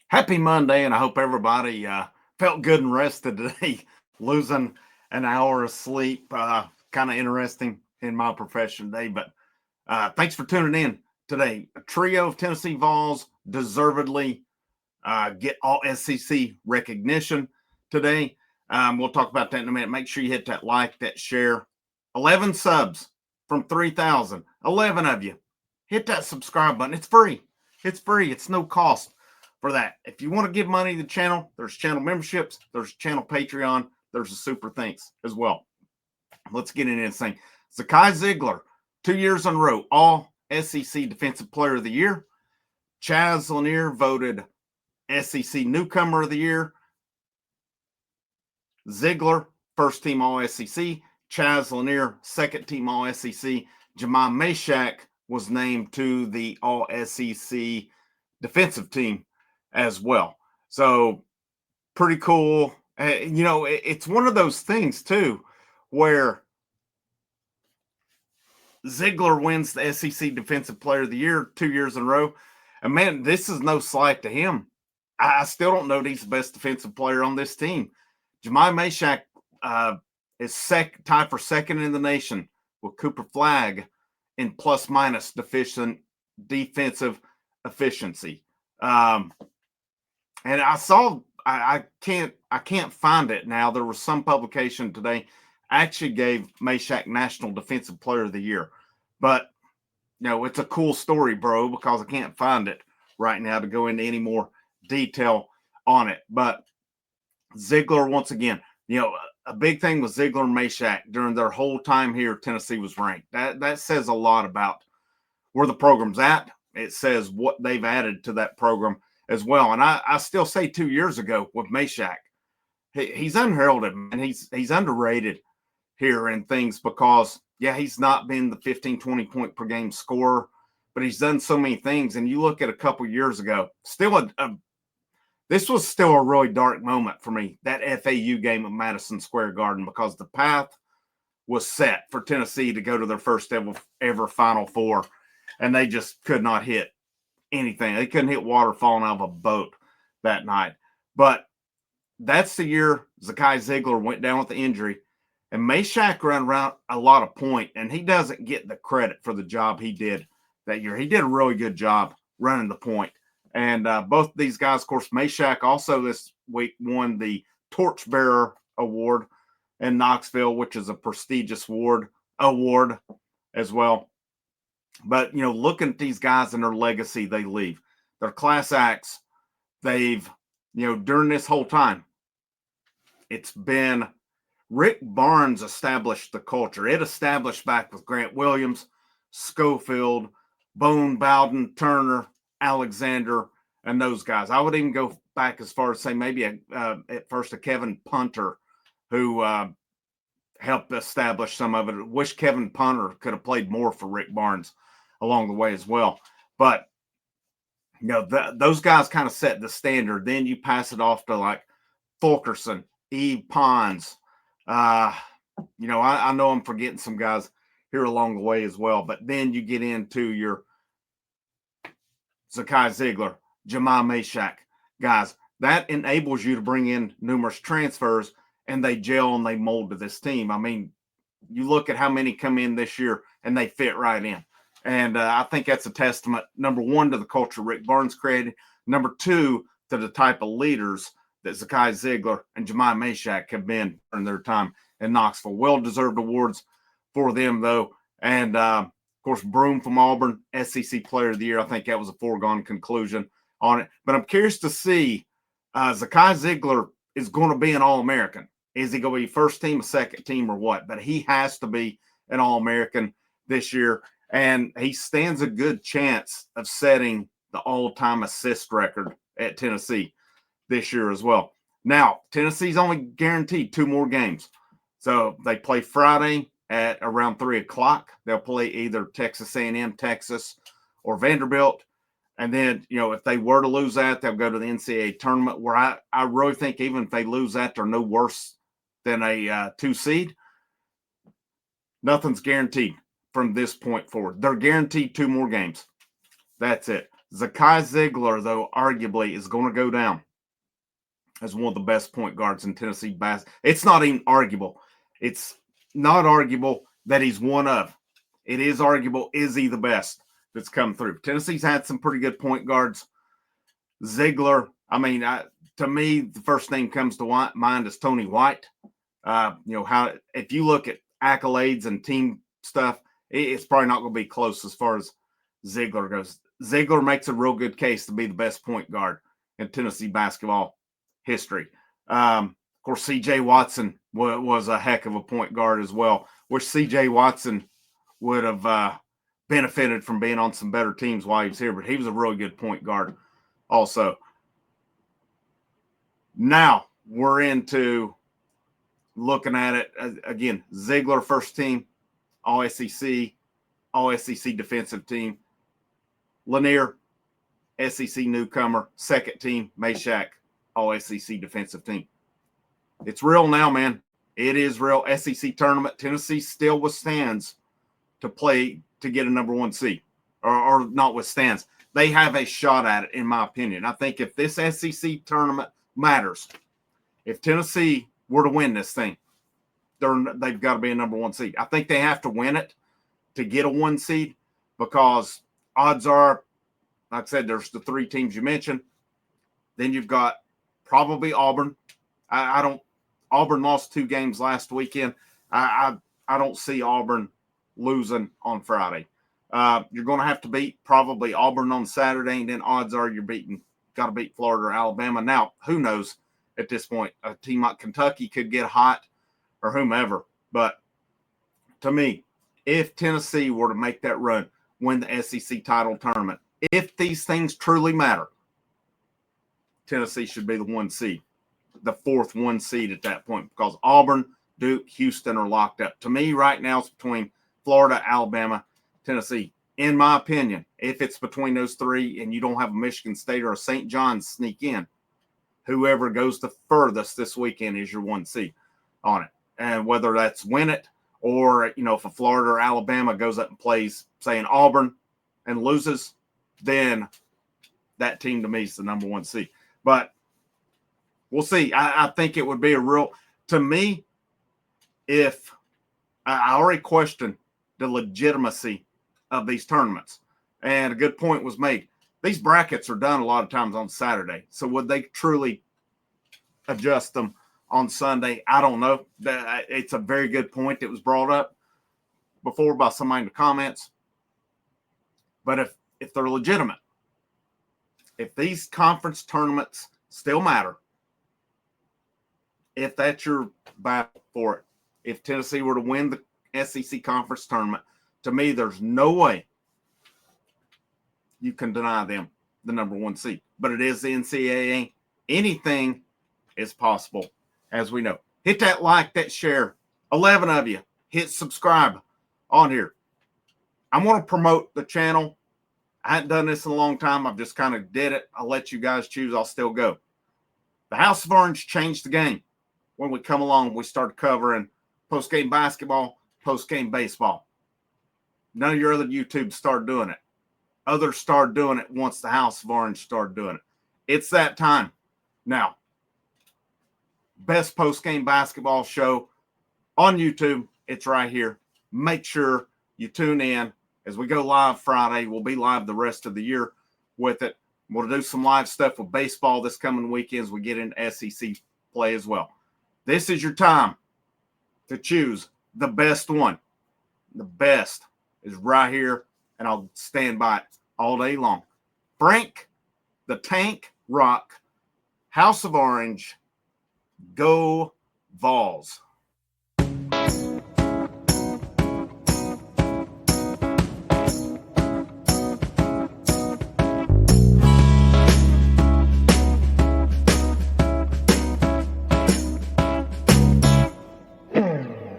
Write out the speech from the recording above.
Happy Monday, and I hope everybody felt good and rested today. Losing an hour of sleep, kind of interesting in my profession today. But thanks for tuning in today. A trio of Tennessee Vols deservedly get all SEC recognition today. We'll talk about that in a minute. Make sure you hit that like, that share. 11 subs from 3,000. 11 of you. Hit that subscribe button. It's free. It's free. It's no cost for that. If you want to give money to the channel, there's channel memberships, there's channel Patreon, there's a super thanks as well. Let's get into this thing. Zakai Zeigler, 2 years in a row, all SEC Defensive Player of the Year. Chaz Lanier voted SEC Newcomer of the Year. Zeigler, first team All SEC. Chaz Lanier, second team All SEC. Jemai Mashack was named to the All SEC defensive team as well. So pretty cool. It's one of those things too, where Zeigler wins the SEC Defensive Player of the Year 2 years in a row. And man, this is no slight to him. I still don't know that he's the best defensive player on this team. Jemai Mashack is tied for second in the nation with Cooper Flagg in plus-minus defensive efficiency. And I saw, I can't find it now. There was some publication today actually gave Mashack National Defensive Player of the Year. But, it's a cool story, bro, because I can't find it right now to go into any more detail on it. But Zeigler, once again, a big thing with Zeigler and Mashack during their whole time here, Tennessee was ranked. That says a lot about where the program's at. It says what they've added to that program as well. And I still say 2 years ago with Mashack, he's unheralded, and he's underrated here in things because, he's not been the 15, 20 point per game scorer, but he's done so many things. And you look at a couple years ago, this was still a really dark moment for me, that FAU game at Madison Square Garden, because the path was set for Tennessee to go to their first ever Final Four, and they just could not hit anything. They couldn't hit water falling out of a boat that night. But that's the year Zakai Zeigler went down with the injury, and Mashack ran around a lot of point, and he doesn't get the credit for the job he did that year. He did a really good job running the point. And both these guys, of course, Mashack also this week won the Torchbearer Award in Knoxville, which is a prestigious award as well. But, looking at these guys and their legacy they leave, their class acts, they've, during this whole time, it's been Rick Barnes established the culture. It established back with Grant Williams, Schofield, Bone, Bowden, Turner, Alexander, and those guys. I would even go back as far as say maybe at first a Kevin Punter, who helped establish some of it. I wish Kevin Punter could have played more for Rick Barnes along the way as well. But, those guys kind of set the standard. Then you pass it off to like Fulkerson, Eve Pons. I know I'm forgetting some guys here along the way as well. But then you get into your Zakai Zeigler, Jemai Mashack guys. That enables you to bring in numerous transfers, and they gel and they mold to this team. I mean, you look at how many come in this year, and they fit right in. And I think that's a testament, number one, to the culture Rick Barnes created. Number two, to the type of leaders that Zakai Zeigler and Jemai Mashack have been in their time in Knoxville. Well-deserved awards for them, though. And, of course, Broom from Auburn, SEC Player of the Year. I think that was a foregone conclusion on it. But I'm curious to see Zakai Zeigler is going to be an All-American. Is he going to be first team, second team, or what? But he has to be an All-American this year. And he stands a good chance of setting the all-time assist record at Tennessee this year as well. Now, Tennessee's only guaranteed 2 more games. So they play Friday at around 3 o'clock. They'll play either Texas A&M, Texas, or Vanderbilt. And then, if they were to lose that, they'll go to the NCAA tournament, where I really think even if they lose that, they're no worse than a 2 seed. Nothing's guaranteed from this point forward. They're guaranteed 2 more games. That's it. Zakai Zeigler, though, arguably is going to go down as one of the best point guards in Tennessee basketball. It's not even arguable. It's not arguable that he's one of. It is arguable, is he the best that's come through? Tennessee's had some pretty good point guards. Zeigler, to me, the first name comes to mind is Tony White. How if you look at accolades and team stuff, it's probably not going to be close as far as Zeigler goes. Zeigler makes a real good case to be the best point guard in Tennessee basketball history. Of course, C.J. Watson was a heck of a point guard as well. Wish C.J. Watson would have benefited from being on some better teams while he was here, but he was a really good point guard also. Now we're into looking at it again. Zeigler, first team, all SEC defensive team. Lanier, SEC newcomer, second team. Meshack, all SEC defensive team. It's real now, man. It is real. SEC tournament. Tennessee still withstands to play to get a number one seed, or not withstands. They have a shot at it, in my opinion. I think if this SEC tournament matters, if Tennessee were to win this thing, they've got to be a number one seed. I think they have to win it to get a one seed, because odds are, like I said, there's the three teams you mentioned. Then you've got probably Auburn. Auburn lost 2 games last weekend. I don't see Auburn losing on Friday. You're going to have to beat probably Auburn on Saturday, and then odds are got to beat Florida or Alabama. Now, who knows at this point? A team like Kentucky could get hot, or whomever. But to me, if Tennessee were to make that run, win the SEC title tournament, if these things truly matter, Tennessee should be the 1 seed, the 4th 1 seed at that point, because Auburn, Duke, Houston are locked up. To me, right now, it's between Florida, Alabama, Tennessee. In my opinion, if it's between those 3 and you don't have a Michigan State or a St. John's sneak in, whoever goes the furthest this weekend is your 1 seed on it. And whether that's win it, or, if a Florida or Alabama goes up and plays, say, in Auburn and loses, then that team to me is the number 1 seed. But we'll see. I think it would be to me, if I already question the legitimacy of these tournaments. And a good point was made. These brackets are done a lot of times on Saturday. So would they truly adjust them on Sunday? I don't know. It's a very good point that was brought up before by somebody in the comments. But if they're legitimate, if these conference tournaments still matter, if that's your battle for it, if Tennessee were to win the SEC conference tournament, to me, there's no way you can deny them the number 1 seed. But it is the NCAA. Anything is possible, as we know. Hit that like, that share. 11 of you. Hit subscribe on here. I want to promote the channel. I hadn't done this in a long time. I've just kind of did it. I'll let you guys choose. I'll still go. The House of Orange changed the game. When we come along, we start covering post-game basketball, post-game baseball. None of your other YouTubes start doing it. Others start doing it once the House of Orange started doing it. It's that time. Now, best post-game basketball show on YouTube. It's right here. Make sure you tune in as we go live Friday. We'll be live the rest of the year with it. We'll do some live stuff with baseball this coming weekend as we get into SEC play as well. This is your time to choose the best one. The best is right here, and I'll stand by it all day long. Frank the Tank Rock, House of Orange, go Vols.